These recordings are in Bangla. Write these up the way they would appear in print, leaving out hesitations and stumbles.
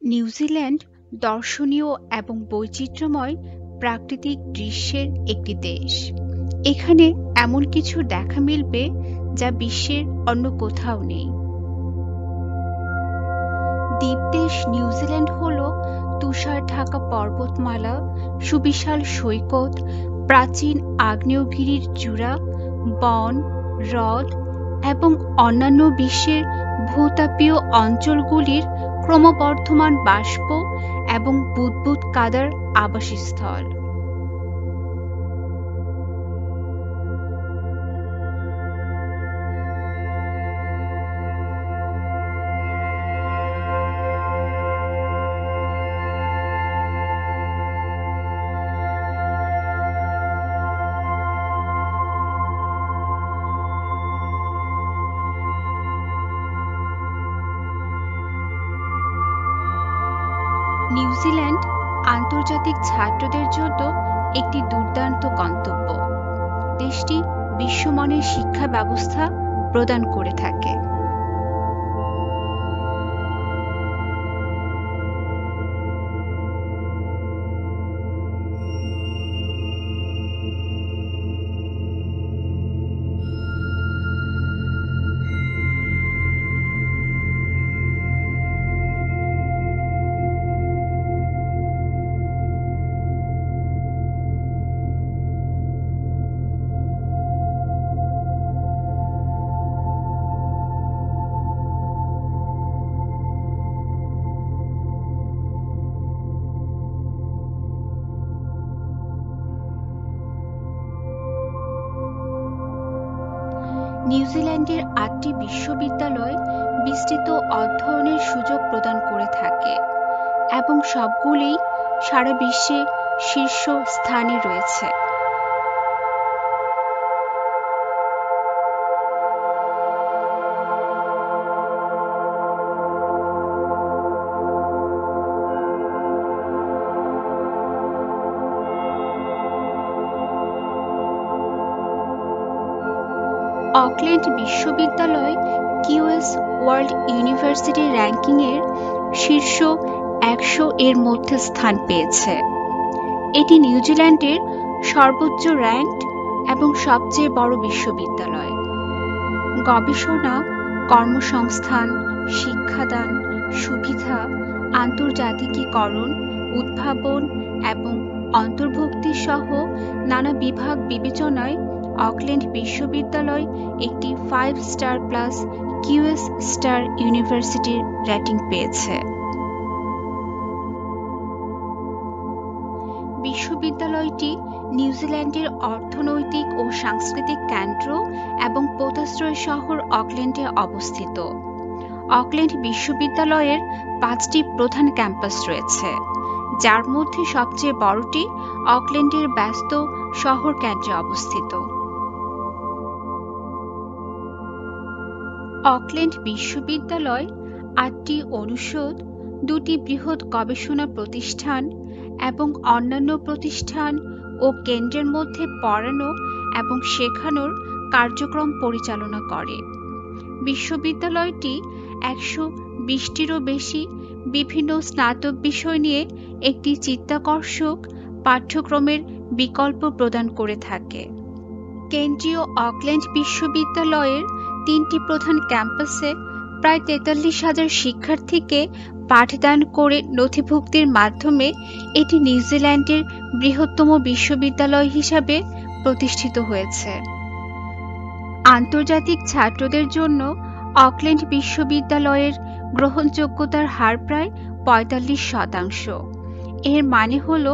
নিউজিল্যান্ড দর্শনীয় এবং বৈচিত্র্যময় প্রাকৃতিক দৃশ্যের একটি দেশ। এখানে এমন কিছু দেখা মিলবে যা বিশ্বের অন্য কোথাও নেই। দ্বীপদেশ নিউজিল্যান্ড হল তুষার ঢাকা পর্বতমালা, সুবিশাল সৈকত, প্রাচীন আগ্নেয়গিরির চূড়া, বন, হ্রদ এবং অন্যান্য বিশ্বের ভূতাপীয় অঞ্চলগুলির ক্রমবর্ধমান বাষ্প এবং বুদবুদ কাদার আবাসস্থল। নিউজিল্যান্ড আন্তর্জাতিক ছাত্রদের জন্য একটি দুর্দান্ত গন্তব্য। দেশটি বিশ্বমানের শিক্ষা ব্যবস্থা প্রদান করে থাকে। নিউজিল্যান্ডের ৮টি বিশ্ববিদ্যালয় বিস্তৃত অধ্যয়নের সুযোগ প্রদান করে থাকে এবং সবগুলিই সারা বিশ্বে শীর্ষ স্থানে রয়েছে। অকল্যান্ড বিশ্ববিদ্যালয় কিউএস ওয়ার্ল্ড ইউনিভার্সিটি র্যাঙ্কিংয়ের শীর্ষ ১০০ এর মধ্যে স্থান পেয়েছে। এটি নিউজিল্যান্ডের সর্বোচ্চ র্যাঙ্কড এবং সবচেয়ে বড় বিশ্ববিদ্যালয়। গবেষণা, কর্মসংস্থান, শিক্ষাদান, সুবিধা, আন্তর্জাতিকীকরণ, উদ্ভাবন এবং অন্তর্ভুক্তি সহ নানা বিভাগ বিবেচনায় অকল্যান্ড বিশ্ববিদ্যালয় একটি 5 স্টার প্লাস কিউএস স্টার ইউনিভার্সিটির রেটিং পেয়েছে। বিশ্ববিদ্যালয়টি নিউজিল্যান্ডের অর্থনৈতিক ও সাংস্কৃতিক কেন্দ্র এবং পোতাশ্রয় শহর অকল্যান্ডে অবস্থিত। অকল্যান্ড বিশ্ববিদ্যালয়ের 5টি প্রধান ক্যাম্পাস রয়েছে, যার মধ্যে সবচেয়ে বড়টি অকল্যান্ডের ব্যস্ত শহর কেন্দ্রে অবস্থিত। অকল্যান্ড বিশ্ববিদ্যালয় 8টি অনুষদ, 2টি বৃহৎ গবেষণা প্রতিষ্ঠান এবং অন্যান্য প্রতিষ্ঠান ও কেন্দ্রের মধ্যে পড়ানো এবং শেখানোর কার্যক্রম পরিচালনা করে। বিশ্ববিদ্যালয়টি 120টিরও বেশি বিভিন্ন স্নাতক বিষয় নিয়ে একটি চিত্তাকর্ষক পাঠ্যক্রমের বিকল্প প্রদান করে থাকে। কেন্দ্রীয় অকল্যান্ড বিশ্ববিদ্যালয়ের 3টি প্রধান ক্যাম্পাসে প্রায় 43,000 শিক্ষার্থীকে পাঠদান করে নথিভুক্তির মাধ্যমে এটি নিউজিল্যান্ডের বৃহত্তম বিশ্ববিদ্যালয় হিসাবে প্রতিষ্ঠিত হয়েছে। আন্তর্জাতিক ছাত্রদের জন্য অকল্যান্ড বিশ্ববিদ্যালয়ের গ্রহণযোগ্যতার হার প্রায় 45%। এর মানে হল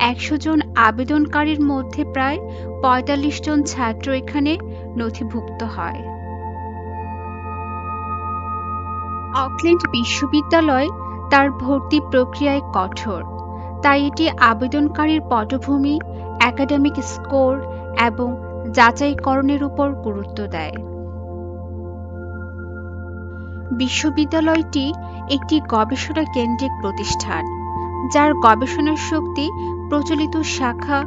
100 জন আবেদনকারীর মধ্যে প্রায় 45 জন ছাত্র এখানে নথিভুক্ত হয়। অকল্যান্ড বিশ্ববিদ্যালয় তার ভর্তি প্রক্রিয়ায় কঠোর, তাই এটি আবেদনকারীর পটভূমি, একাডেমিক স্কোর এবং যাচাইকরণের উপর গুরুত্ব দেয়। বিশ্ববিদ্যালয়টি একটি গবেষণা কেন্দ্রিক প্রতিষ্ঠান, যার গবেষণার শক্তি প্রচলিত শাখা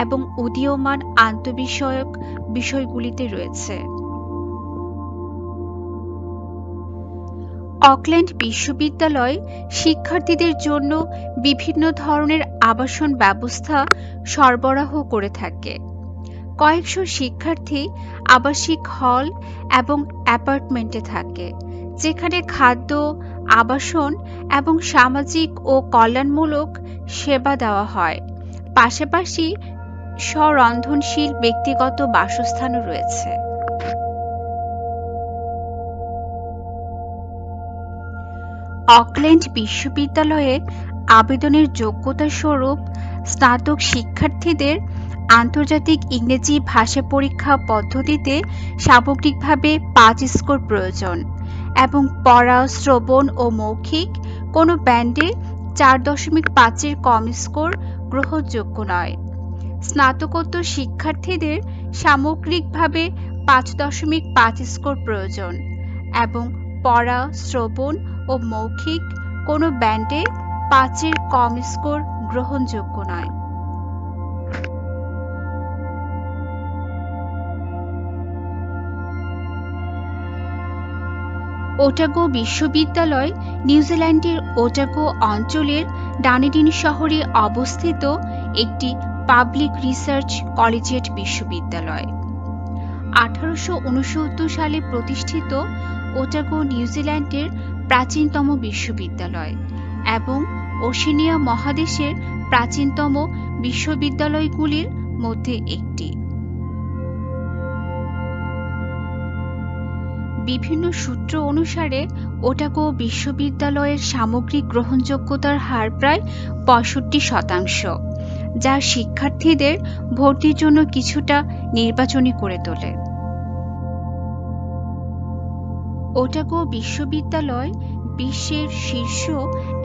এবং উদীয়মান আন্তঃবিষয়ক বিষয়গুলিতে রয়েছে। অকল্যান্ড বিশ্ববিদ্যালয় শিক্ষার্থীদের জন্য বিভিন্ন ধরনের আবাসন ব্যবস্থা সরবরাহ করে থাকে। কয়েকশো শিক্ষার্থী আবাসিক হল এবং অ্যাপার্টমেন্টে থাকে, যেখানে খাদ্য, আবাসন এবং সামাজিক ও কল্যাণমূলক সেবা দেওয়া হয়। পাশাপাশি স্বরন্ধনশীল ব্যক্তিগত বাসস্থানও রয়েছে। অকল্যান্ড বিশ্ববিদ্যালয়ে আবেদনের যোগ্যতা স্বরূপ স্নাতক শিক্ষার্থীদের আন্তর্জাতিক ইংরেজি ভাষা পরীক্ষা পদ্ধতিতে সামগ্রিকভাবে 5 স্কোর প্রয়োজন এবং পড়া, শ্রবণ ও মৌখিক কোনো ব্যান্ডে 4.5-এর কম স্কোর গ্রহণযোগ্য নয়। স্নাতকোত্তর শিক্ষার্থীদের সামগ্রিকভাবে 5.5 স্কোর প্রয়োজন এবং পড়া, শ্রবণ ও মৌখিক কোনো ব্যান্ডে 5-এর কম স্কোর গ্রহণযোগ্য নয়। ওটাগো বিশ্ববিদ্যালয় নিউজিল্যান্ডের ওটাগো অঞ্চলের ডানেডিন শহরে অবস্থিত একটি পাবলিক রিসার্চ কলেজিয়েট বিশ্ববিদ্যালয়। 1869 সালে প্রতিষ্ঠিত, ওটাগো নিউজিল্যান্ডের প্রাচীনতম বিশ্ববিদ্যালয় এবং ওশেনিয়া মহাদেশের প্রাচীনতম বিশ্ববিদ্যালয়গুলির মধ্যে একটি। বিভিন্ন সূত্র অনুসারে ওটাগো বিশ্ববিদ্যালয়ের সামগ্রিক গ্রহণযোগ্যতার হার প্রায় 65%, যা শিক্ষার্থীদের ভর্তির জন্য কিছুটা নির্বাচনী করে তোলে। ওটাগো বিশ্ববিদ্যালয় বিশ্বের শীর্ষ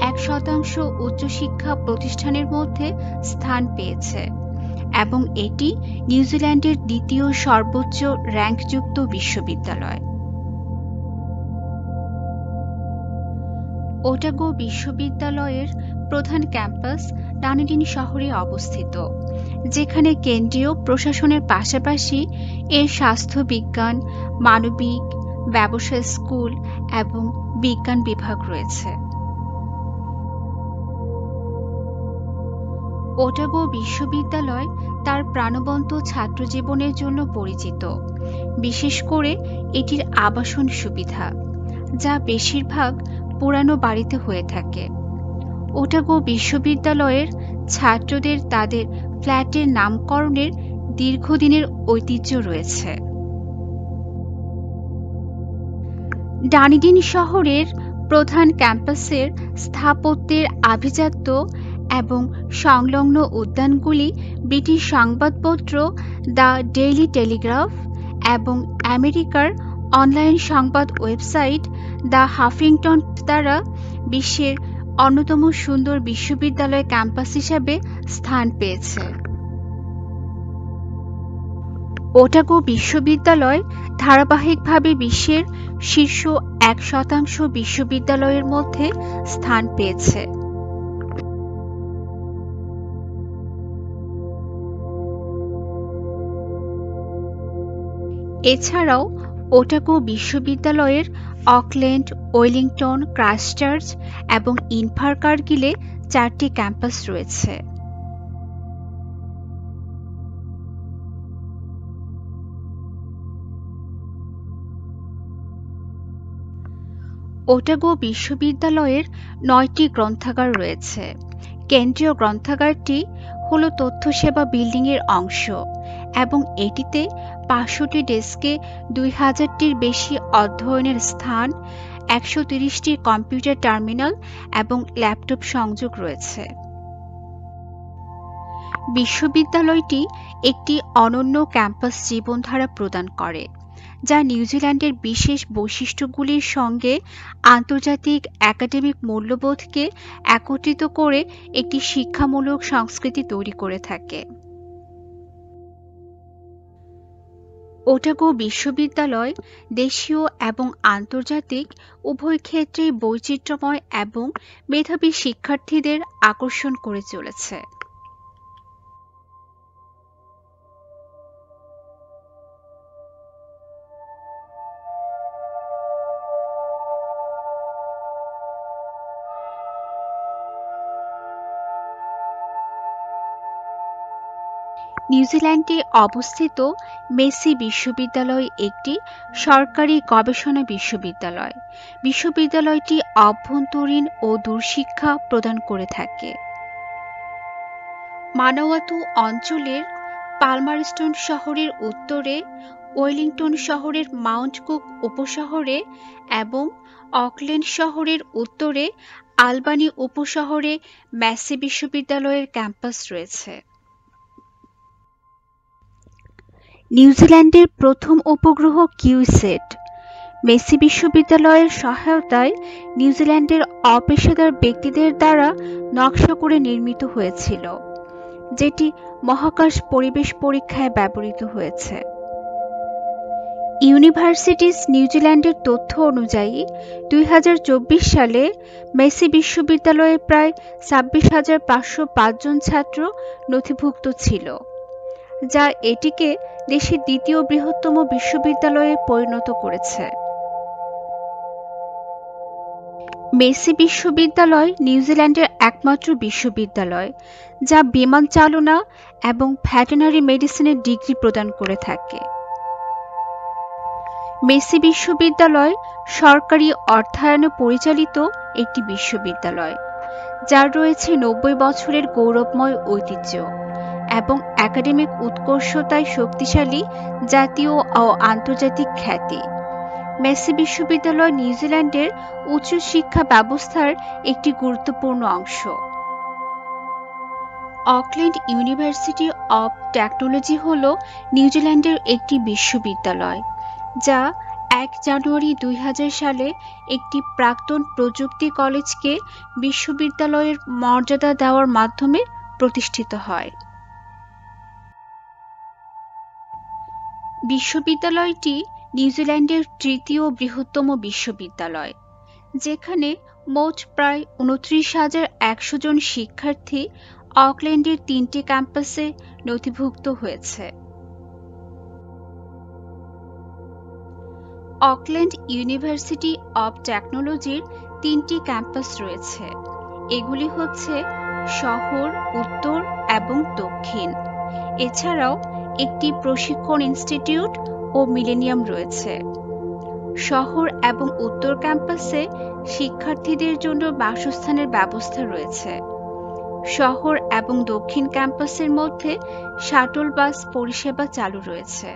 1% উচ্চশিক্ষা প্রতিষ্ঠানের মধ্যে স্থান পেয়েছে এবং এটি নিউজিল্যান্ডের দ্বিতীয় সর্বোচ্চ র্যাঙ্কযুক্ত বিশ্ববিদ্যালয়। ওটাগো বিশ্ববিদ্যালয়ের প্রধান ক্যাম্পাস ডানেডিন শহরে অবস্থিত, যেখানে কেন্দ্রীয় প্রশাসনের পাশাপাশি এর স্বাস্থ্য বিজ্ঞান, মানবিক, ব্যবসা স্কুল এবং বিজ্ঞান বিভাগ রয়েছে। ওটাগো বিশ্ববিদ্যালয় তার প্রাণবন্ত ছাত্রজীবনের জন্য পরিচিত, বিশেষ করে এটির আবাসন সুবিধা, যা বেশিরভাগ পুরানো বাড়িতে হয়ে থাকে। ওটাগো বিশ্ববিদ্যালয়ের ছাত্রদের তাদের ফ্ল্যাটের নামকরণের দীর্ঘদিনের ঐতিহ্য রয়েছে। ডানেডিন শহরের প্রধান ক্যাম্পাসের স্থাপত্যের আভিজাত্য এবং সংলগ্ন উদ্যানগুলি ব্রিটিশ সংবাদপত্র দ্য ডেইলি টেলিগ্রাফ এবং আমেরিকার অনলাইন সংবাদ ওয়েবসাইট দ্য হাফিংটন দ্বারা বিশ্বের অন্যতম সুন্দর বিশ্ববিদ্যালয় ক্যাম্পাস হিসাবে স্থান পেয়েছে। ওটাগো বিশ্ববিদ্যালয় ধারাবাহিকভাবে বিশ্বের শীর্ষ 1% বিশ্ববিদ্যালয়ের মধ্যে স্থান পেয়েছে। এছাড়াও ওটাগো বিশ্ববিদ্যালয়ের অকল্যান্ড, ওয়েলিংটন, ক্রাইস্টচার্চ এবং ইনভারকারগিলে 4টি ক্যাম্পাস রয়েছে। ওটাগো বিশ্ববিদ্যালয়ের 9টি গ্রন্থাগার রয়েছে। কেন্দ্রীয় গ্রন্থাগারটি হল তথ্য সেবা বিল্ডিং এর অংশ এবং এটিতে 500টি ডেস্কে 2000টির বেশি অধ্যয়নের স্থান, 130টি কম্পিউটার টার্মিনাল এবং ল্যাপটপ সংযোগ রয়েছে। বিশ্ববিদ্যালয়টি একটি অনন্য ক্যাম্পাস জীবনধারা প্রদান করে, যা নিউজিল্যান্ডের বিশেষ বৈশিষ্ট্যগুলির সঙ্গে আন্তর্জাতিক একাডেমিক মূল্যবোধকে একত্রিত করে একটি শিক্ষামূলক সংস্কৃতি তৈরি করে থাকে। ওটাগো বিশ্ববিদ্যালয় দেশীয় এবং আন্তর্জাতিক উভয় ক্ষেত্রেই বৈচিত্র্যময় এবং মেধাবী শিক্ষার্থীদের আকর্ষণ করে চলেছে। নিউজিল্যান্ডে অবস্থিত মেসি বিশ্ববিদ্যালয় একটি সরকারি গবেষণা বিশ্ববিদ্যালয়। বিশ্ববিদ্যালয়টি অভ্যন্তরীণ ও দূরশিক্ষা প্রদান করে থাকে। মানাওয়াতু অঞ্চলের পালমারস্টোন শহরের উত্তরে, ওয়েলিংটন শহরের মাউন্ট কুক উপশহরে এবং অকল্যান্ড শহরের উত্তরে আলবানি উপশহরে মেসি বিশ্ববিদ্যালয়ের ক্যাম্পাস রয়েছে। নিউজিল্যান্ডের প্রথম উপগ্রহ কিউস্যাট মেসি বিশ্ববিদ্যালয়ের সহায়তায় নিউজিল্যান্ডের অপেশাদার ব্যক্তিদের দ্বারা নকশা করে নির্মিত হয়েছিল, যেটি মহাকাশ পরিবেশ পরীক্ষায় ব্যবহৃত হয়েছে। ইউনিভার্সিটিজ নিউজিল্যান্ডের তথ্য অনুযায়ী 2024 সালে মেসি বিশ্ববিদ্যালয়ে প্রায় 26,505 জন ছাত্র নথিভুক্ত ছিল, যা এটিকে দেশের দ্বিতীয় বৃহত্তম বিশ্ববিদ্যালয়ে পরিণত করেছে। মেসি বিশ্ববিদ্যালয় নিউজিল্যান্ডের একমাত্র বিশ্ববিদ্যালয় যা বিমান চালনা এবং ভেটেরিনারি মেডিসিনের ডিগ্রি প্রদান করে থাকে। মেসি বিশ্ববিদ্যালয় সরকারি অর্থায়নে পরিচালিত একটি বিশ্ববিদ্যালয়, যার রয়েছে 90 বছরের গৌরবময় ঐতিহ্য এবং একাডেমিক উৎকর্ষতায় শক্তিশালী জাতীয় ও আন্তর্জাতিক খ্যাতি। মেসি বিশ্ববিদ্যালয় নিউজিল্যান্ডের উচ্চ শিক্ষা ব্যবস্থার একটি গুরুত্বপূর্ণ অংশ। অকল্যান্ড ইউনিভার্সিটি অব টেকনোলজি হল নিউজিল্যান্ডের একটি বিশ্ববিদ্যালয়, যা 1 জানুয়ারি 2000 সালে একটি প্রাক্তন প্রযুক্তি কলেজকে বিশ্ববিদ্যালয়ের মর্যাদা দেওয়ার মাধ্যমে প্রতিষ্ঠিত হয়। বিশ্ববিদ্যালয়টি নিউজিল্যান্ডের তৃতীয় বৃহত্তম বিশ্ববিদ্যালয়, যেখানে মোট প্রায় 29,100 জন শিক্ষার্থী অকল্যান্ডের 3টি ক্যাম্পাসে নথিভুক্ত হয়েছে। অকল্যান্ড ইউনিভার্সিটি অব টেকনোলজির 3টি ক্যাম্পাস রয়েছে। এগুলি হচ্ছে শহর, উত্তর এবং দক্ষিণ। এছাড়াও একটি প্রশিক্ষণ ইনস্টিটিউট ও মিলেনিয়াম রয়েছে। শহর এবং উত্তর ক্যাম্পাসে শিক্ষার্থীদের জন্য বাসস্থানের ব্যবস্থা রয়েছে। শহর এবং দক্ষিণ ক্যাম্পাসের মধ্যে শাটল বাস পরিষেবা চালু রয়েছে।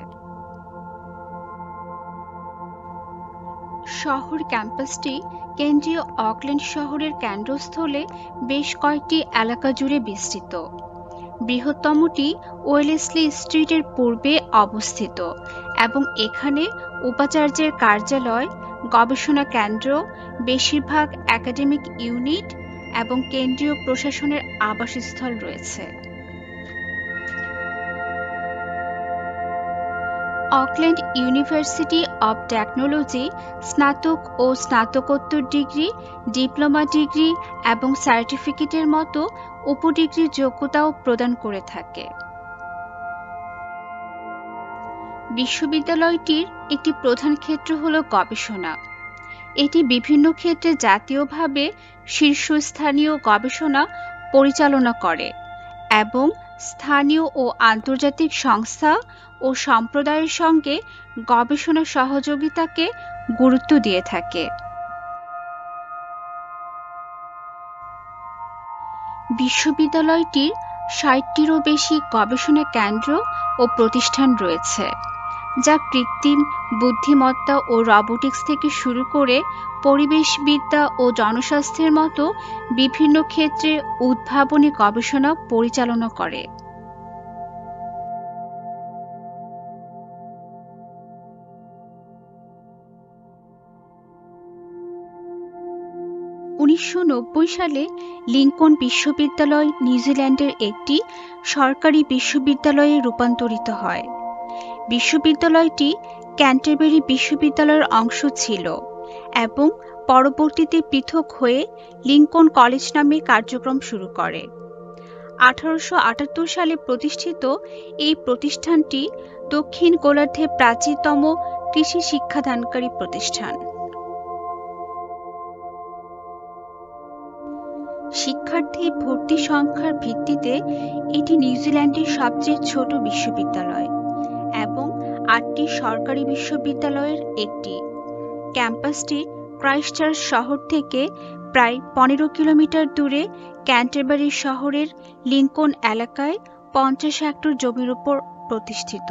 শহর ক্যাম্পাসটি কেন্দ্রীয় অকল্যান্ড শহরের কেন্দ্রস্থলে বেশ কয়েকটি এলাকা জুড়ে বিস্তৃত। বৃহত্তমটি ওয়েলেসলি স্ট্রিটের পূর্বে অবস্থিত এবং এখানে উপাচার্যের কার্যালয়, গবেষণা কেন্দ্র, বেশিরভাগ একাডেমিক ইউনিট এবং কেন্দ্রীয় প্রশাসনের আবাসস্থল রয়েছে। অকল্যান্ড ইউনিভার্সিটি অব টেকনোলজি স্নাতক ও স্নাতকোত্তর ডিগ্রি, ডিপ্লোমা ডিগ্রি এবং সার্টিফিকেটের মতো উপডিগ্রির যোগ্যতাও প্রদান করে থাকে। বিশ্ববিদ্যালয়টির একটি প্রধান ক্ষেত্র হল গবেষণা। এটি বিভিন্ন ক্ষেত্রে জাতীয়ভাবে শীর্ষস্থানীয় গবেষণা পরিচালনা করে এবং স্থানীয় ও আন্তর্জাতিক সংস্থা ও সম্প্রদায়ের সঙ্গে গবেষণা সহযোগিতাকে গুরুত্ব দিয়ে থাকে। বিশ্ববিদ্যালয়টির 60টিরও বেশি গবেষণা কেন্দ্র ও প্রতিষ্ঠান রয়েছে, যা কৃত্রিম বুদ্ধিমত্তা ও রোবোটিক্স থেকে শুরু করে পরিবেশবিদ্যা ও জনস্বাস্থ্যের মতো বিভিন্ন ক্ষেত্রে উদ্ভাবনী গবেষণা পরিচালনা করে। 1990 সালে লিঙ্কন বিশ্ববিদ্যালয় নিউজিল্যান্ডের একটি সরকারি বিশ্ববিদ্যালয়ে রূপান্তরিত হয়। বিশ্ববিদ্যালয়টি ক্যান্টারবারি বিশ্ববিদ্যালয়ের অংশ ছিল এবং পরবর্তীতে পৃথক হয়ে লিঙ্কন কলেজ নামে কার্যক্রম শুরু করে। 1878 সালে প্রতিষ্ঠিত এই প্রতিষ্ঠানটি দক্ষিণ গোলার্ধের প্রাচীনতম কৃষি শিক্ষাদানকারী প্রতিষ্ঠান। শিক্ষার্থী ভর্তি সংখ্যার ভিত্তিতে এটি নিউজিল্যান্ডের সবচেয়ে ছোট বিশ্ববিদ্যালয় এবং 8টি সরকারি বিশ্ববিদ্যালয়ের একটি। ক্যাম্পাসটি ক্রাইস্টচার্চ শহর থেকে প্রায় 15 কিলোমিটার দূরে ক্যান্টারবারি শহরের লিংকন এলাকায় 50 হেক্টর জমির উপর প্রতিষ্ঠিত।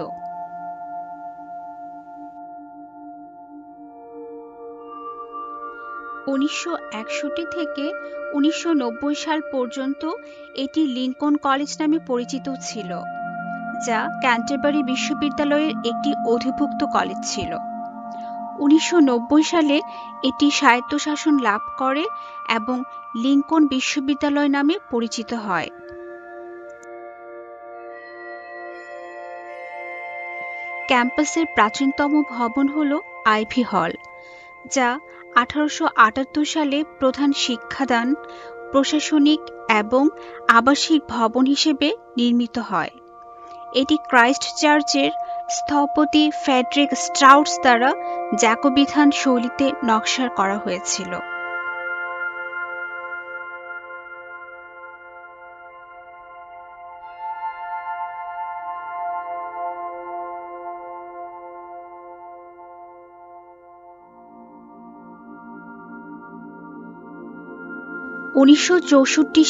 1961 থেকে 1990 সাল পর্যন্ত এটি লিংকন কলেজ নামে পরিচিত ছিল, যা ক্যান্টারবারি বিশ্ববিদ্যালয়ের একটি অধিভুক্ত কলেজ ছিল। 1990 সালে এটি স্বায়ত্তশাসন লাভ করে এবং লিংকন বিশ্ববিদ্যালয় নামে পরিচিত হয়। ক্যাম্পাসের প্রাচীনতম ভবন হল আইভি হল, যা 1878 সালে প্রধান শিক্ষাদান, প্রশাসনিক এবং আবাসিক ভবন হিসেবে নির্মিত হয়। এটি ক্রাইস্ট চার্চের স্থপতি ফ্রেডরিক স্ট্রাউস দ্বারা জ্যাকোবিথান শৈলীতে নকশা করা হয়েছিল।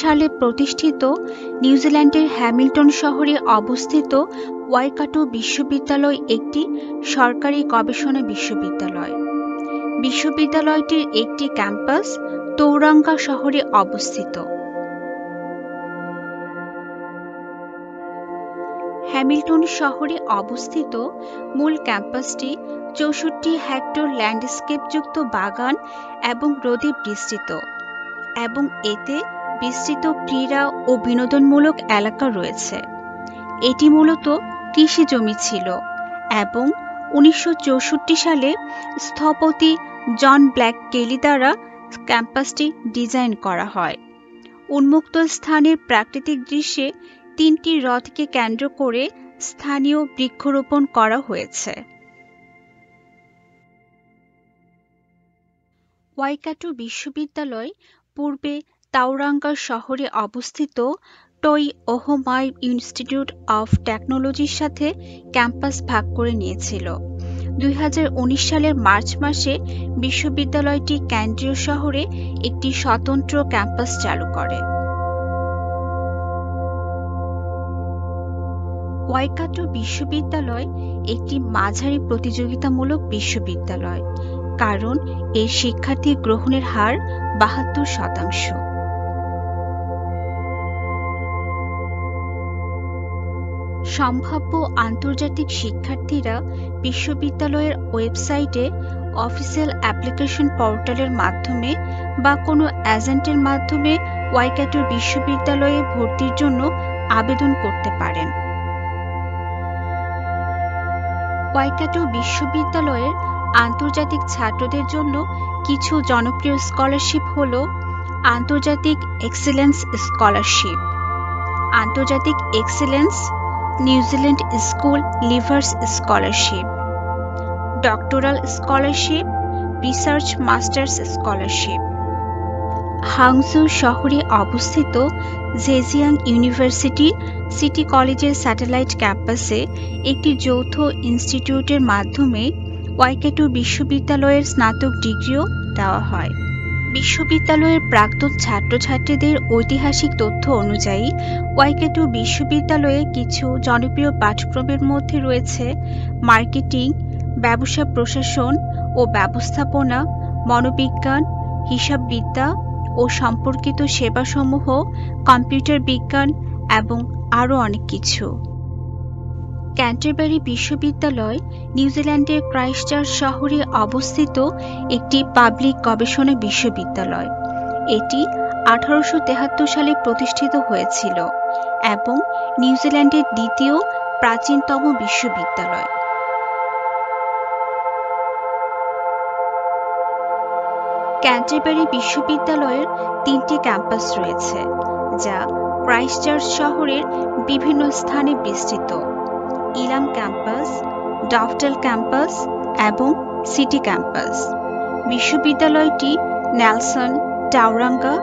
সালে প্রতিষ্ঠিত নিউজিল্যান্ডের হ্যামিল্টন শহরে অবস্থিত ওয়াইকাটো বিশ্ববিদ্যালয় একটি সরকারি গবেষণা বিশ্ববিদ্যালয়। বিশ্ববিদ্যালয়টির একটি ক্যাম্পাস তৌরাঙ্গা শহরে অবস্থিত। হ্যামিল্টন শহরে অবস্থিত মূল ক্যাম্পাসটি 64 হেক্টর ল্যান্ডস্কেপযুক্ত বাগান এবং রোদে বিস্তৃত এবং এতে বিস্তৃত ক্রীড়া ও বিনোদনমূলক এলাকা রয়েছে। এটি মূলত কৃষি জমি ছিল এবং 1964 সালে স্থপতি জন ব্ল্যাক কেলি দ্বারা ক্যাম্পাসটি ডিজাইন করা হয়। উন্মুক্ত স্থানের প্রাকৃতিক দৃশ্যে 3টি হ্রদকে কেন্দ্র করে স্থানীয় বৃক্ষরোপণ করা হয়েছে। ওয়াইকাটো বিশ্ববিদ্যালয় পূর্বে তাওরাঙ্গা শহরে অবস্থিত টই ওহমাই ইনস্টিটিউট অফ টেকনোলজির সাথে ক্যাম্পাস ভাগ করে নিয়েছিল। 2019 সালের মার্চ মাসে বিশ্ববিদ্যালয়টি কেন্দ্রীয় শহরে একটি স্বতন্ত্র ক্যাম্পাস চালু করে। ওয়াইকাটো বিশ্ববিদ্যালয় একটি মাঝারি প্রতিযোগিতামূলক বিশ্ববিদ্যালয়, কারণ এর শিক্ষার্থী গ্রহণের হার 72%। সম্ভাব্য আন্তর্জাতিক শিক্ষার্থীরা বিশ্ববিদ্যালয়ের ওয়েবসাইটে অফিসিয়াল অ্যাপ্লিকেশন পোর্টালের মাধ্যমে বা কোনো এজেন্টের মাধ্যমে ওয়াইকাটো বিশ্ববিদ্যালয়ে ভর্তির জন্য আবেদন করতে পারেন। ওয়াইকাটো বিশ্ববিদ্যালয়ের আন্তর্জাতিক ছাত্রদের জন্য কিছু জনপ্রিয় স্কলারশিপ হল আন্তর্জাতিক এক্সেলেন্স স্কলারশিপ, আন্তর্জাতিক excellence New Zealand school livers scholarship, doctoral scholarship, research masters scholarship. Hangzhou শহরে অবস্থিত জেজিয়াং ইউনিভার্সিটি সিটি কলেজের স্যাটেলাইট ক্যাম্পাসে একটি যৌথ ইনস্টিটিউটের মাধ্যমে ওয়াইকাটো বিশ্ববিদ্যালয়ের স্নাতক ডিগ্রিও দেওয়া হয়। বিশ্ববিদ্যালয়ের প্রাক্তন ছাত্রছাত্রীদের ঐতিহাসিক তথ্য অনুযায়ী ওয়াইকাটো বিশ্ববিদ্যালয়ে কিছু জনপ্রিয় পাঠ্যক্রমের মধ্যে রয়েছে মার্কেটিং, ব্যবসা প্রশাসন ও ব্যবস্থাপনা, মনোবিজ্ঞান, হিসাববিদ্যা ও সম্পর্কিত সেবাসমূহ, কম্পিউটার বিজ্ঞান এবং আরও অনেক কিছু। ক্যান্টারবারি বিশ্ববিদ্যালয় নিউজিল্যান্ডের ক্রাইস্টচার্চ শহরে অবস্থিত একটি পাবলিক গবেষণা বিশ্ববিদ্যালয়। এটি 1873 সালে প্রতিষ্ঠিত হয়েছিল এবং নিউজিল্যান্ডের দ্বিতীয় প্রাচীনতম বিশ্ববিদ্যালয়। ক্যান্টারবারি বিশ্ববিদ্যালয়ের 3টি ক্যাম্পাস রয়েছে, যা ক্রাইস্টচার্চ শহরের বিভিন্ন স্থানে বিস্তৃত: ইলাম ক্যাম্পাস, ডফটেল ক্যাম্পাস এবং সিটি ক্যাম্পাস। বিশ্ববিদ্যালয়টি নেলসন, টাওরাঙ্গা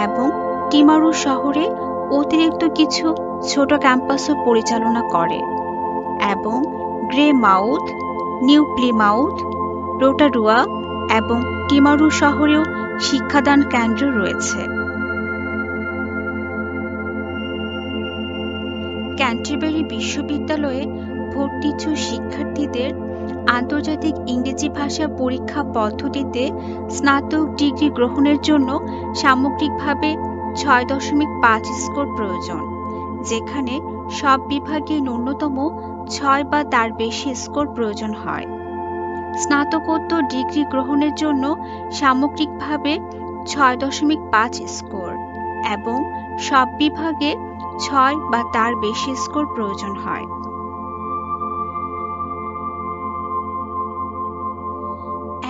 এবং টিমারু শহরে অতিরিক্ত কিছু ছোট ক্যাম্পাসও পরিচালনা করে এবং গ্রে মাউথ, নিউ প্লিমাউথ, রোটারুয়া এবং টিমারু শহরেও শিক্ষাদান কেন্দ্র রয়েছে। ক্যান্টারবারি বিশ্ববিদ্যালয়ে ভর্তিচ্ছু শিক্ষার্থীদের আন্তর্জাতিক ইংরেজি ভাষা পরীক্ষা পদ্ধতিতে স্নাতক ডিগ্রি গ্রহণের জন্য সামগ্রিকভাবে ৬.৫ স্কোর প্রয়োজন, যেখানে সব বিভাগে ন্যূনতম ৬ বা তার বেশি স্কোর প্রয়োজন হয়। স্নাতকোত্তর ডিগ্রি গ্রহণের জন্য সামগ্রিকভাবে ৬.৫ স্কোর এবং সব বিভাগে ৬ বা তার বেশি স্কোর প্রয়োজন হয়।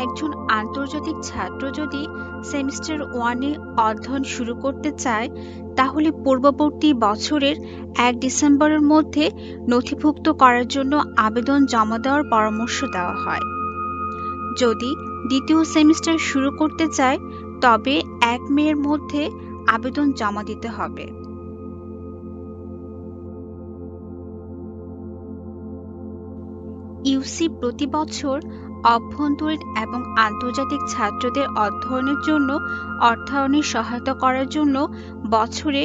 একজন আন্তর্জাতিক ছাত্র যদি সেমিস্টার 1-এ অধ্যয়ন শুরু করতে চায়, তাহলে পূর্ববর্তী বছরের ১ ডিসেম্বরের মধ্যে নথিভুক্ত করার জন্য আবেদন জমা দেওয়ার পরামর্শ দেওয়া হয়। যদি দ্বিতীয় সেমিস্টার শুরু করতে চায়, তবে ১ মের মধ্যে আবেদন জমা দিতে হবে। ইউসি প্রতি বছর অভ্যন্তরীণ এবং আন্তর্জাতিক ছাত্রদের অধ্যয়নের জন্য অর্থায়নে সহায়তা করার জন্য বছরে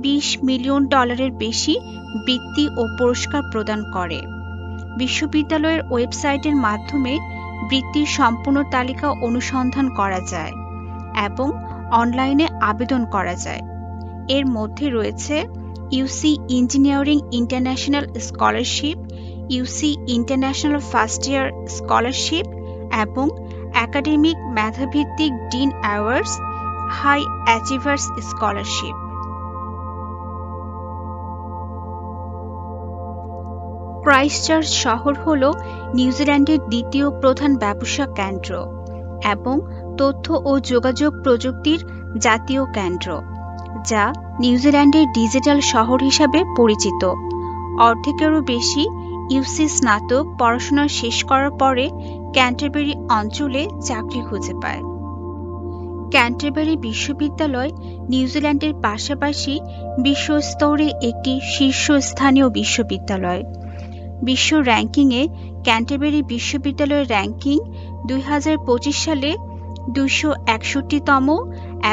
$20 মিলিয়ন বেশি বৃত্তি ও পুরস্কার প্রদান করে। বিশ্ববিদ্যালয়ের ওয়েবসাইটের মাধ্যমে বৃত্তির সম্পূর্ণ তালিকা অনুসন্ধান করা যায় এবং অনলাইনে আবেদন করা যায়। এর মধ্যে রয়েছে UC engineering international scholarship, UC international first year scholarship এবং একাডেমিক মেধাভিত্তিক dean awards high achievers scholarship. Christchurch শহর হল নিউজিল্যান্ডের দ্বিতীয় প্রধান ব্যবসা কেন্দ্র এবং তথ্য ও যোগাযোগ প্রযুক্তির জাতীয় কেন্দ্র, যা নিউজিল্যান্ডের ডিজিটাল শহর হিসাবে পরিচিত। অর্ধেকেরও বেশি ইউসি স্নাতক পড়াশোনা শেষ করার পরে ক্যান্টারবারি অঞ্চলে চাকরি খুঁজে পায়। ক্যান্টারবারি বিশ্ববিদ্যালয় নিউজিল্যান্ডের পাশাপাশি বিশ্বস্তরে একটি শীর্ষস্থানীয় বিশ্ববিদ্যালয়। বিশ্ব র্যাঙ্কিংয়ে ক্যান্টারবারি বিশ্ববিদ্যালয়ের র্যাঙ্কিং ২০২৫ সালে ২৬১তম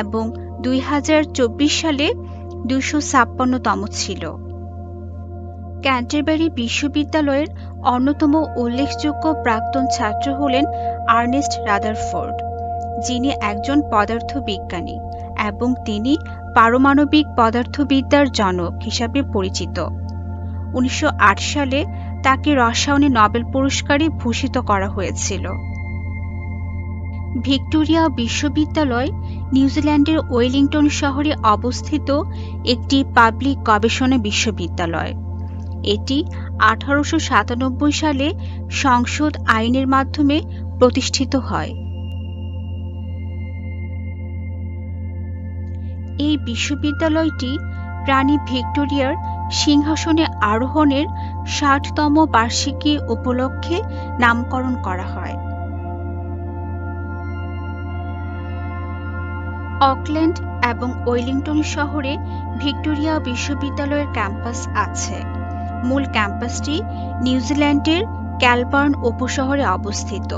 এবং ২০২৪ সালে ২৫৬তম ছিল। ক্যান্টারবারি বিশ্ববিদ্যালয়ের অন্যতম উল্লেখযোগ্য প্রাক্তন ছাত্র হলেন আর্নেস্ট রাদারফোর্ড, যিনি একজন পদার্থবিজ্ঞানী এবং তিনি পারমাণবিক পদার্থবিদ্যার জনক হিসাবে পরিচিত। ১৯০৮ সালে তাকে রসায়নে নোবেল পুরস্কারে ভূষিত করা হয়েছিল। ভিক্টোরিয়া বিশ্ববিদ্যালয় নিউজিল্যান্ডের ওয়েলিংটন শহরে অবস্থিত একটি পাবলিক গবেষণা বিশ্ববিদ্যালয়। এটি ১৮৯৭ সালে সংসদ আইনের মাধ্যমে প্রতিষ্ঠিত হয়। এই বিশ্ববিদ্যালয়টি রানী ভিক্টোরিয়ার সিংহাসনে আরোহণের ৬০তম বার্ষিকী উপলক্ষে নামকরণ করা হয়। অকল্যান্ড এবং ওয়েলিংটন শহরে ভিক্টোরিয়া বিশ্ববিদ্যালয়ের ক্যাম্পাস আছে। মূল ক্যাম্পাসটি নিউজিল্যান্ডের ক্যালবার্ন উপশহরে অবস্থিত,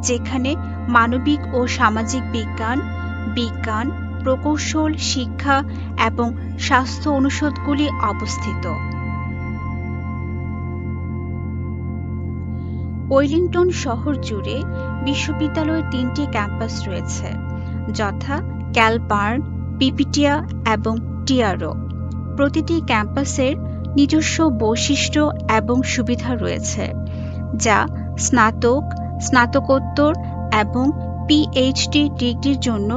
যেখানে মানবিক ও সামাজিক বিজ্ঞান, বিজ্ঞান, প্রকৌশল, শিক্ষা এবং স্বাস্থ্য অনুষদগুলি অবস্থিত। ওয়েলিংটন শহর জুড়ে বিশ্ববিদ্যালয়ের ৩টি ক্যাম্পাস রয়েছে, যথা ক্যালবার্ন, পিপিটিয়া এবং টিয়ারো। প্রতিটি ক্যাম্পাসের নিজস্ব বৈশিষ্ট্য এবং সুবিধা রয়েছে, যা স্নাতক, স্নাতকোত্তর এবং পিএইচডি ডিগ্রির জন্য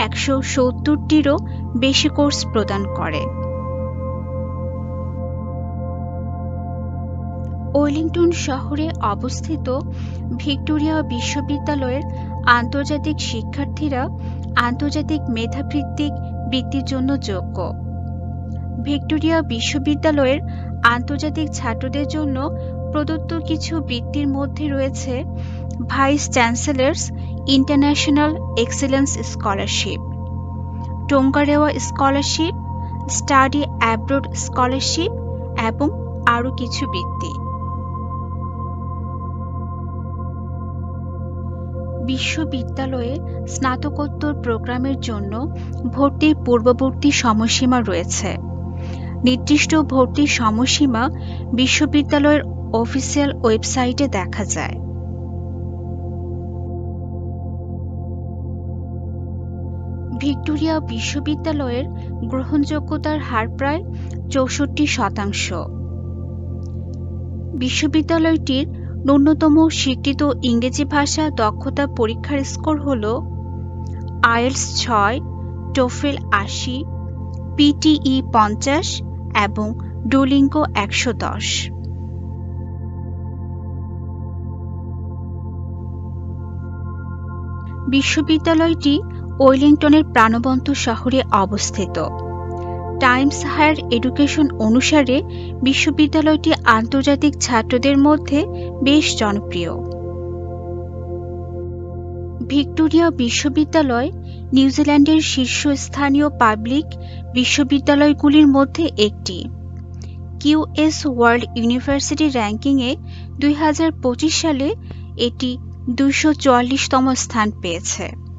১৭০টিরও বেশি কোর্স প্রদান করে। ওয়েলিংটন শহরে অবস্থিত ভিক্টোরিয়া বিশ্ববিদ্যালয়ের আন্তর্জাতিক শিক্ষার্থীরা আন্তর্জাতিক মেধাভিত্তিক বৃত্তির জন্য যোগ্য। ভিক্টোরিয়া বিশ্ববিদ্যালয়ের আন্তর্জাতিক ছাত্রদের জন্য প্রদত্ত কিছু বৃত্তির মধ্যে রয়েছে vice chancellor's international excellence scholarship, Tongarewa scholarship, study abroad scholarship এবং আরও কিছু বৃত্তি। বিশ্ববিদ্যালয়ে স্নাতকোত্তর প্রোগ্রামের জন্য ভর্তির পূর্ববর্তী সময়সীমা রয়েছে। নির্দিষ্ট ভর্তির সময়সীমা বিশ্ববিদ্যালয়ের অফিসিয়াল ওয়েবসাইটে দেখা যায়। ভিক্টোরিয়া বিশ্ববিদ্যালয়ের গ্রহণযোগ্যতার হার প্রায় 64%। বিশ্ববিদ্যালয়টির ন্যূনতম স্বীকৃত ইংরেজি ভাষা দক্ষতা পরীক্ষার স্কোর হল আইএলটিএস 6, টোফেল 80, পিটিই 50 এবং ডুওলিঙ্গো 110। বিশ্ববিদ্যালয়টি ওয়েলিংটনের প্রাণবন্ত শহরে অবস্থিত। টাইমস হায়ার এডুকেশন অনুসারে বিশ্ববিদ্যালয়টি আন্তর্জাতিক ছাত্রদের মধ্যে বেশ জনপ্রিয়। ভিক্টোরিয়া বিশ্ববিদ্যালয় নিউজিল্যান্ডের শীর্ষস্থানীয় পাবলিক বিশ্ববিদ্যালয়গুলির মধ্যে একটি। কিউএস ওয়ার্ল্ড ইউনিভার্সিটি র্যাঙ্কিংয়ে 2025 সালে এটি 244তম স্থান পেয়েছে।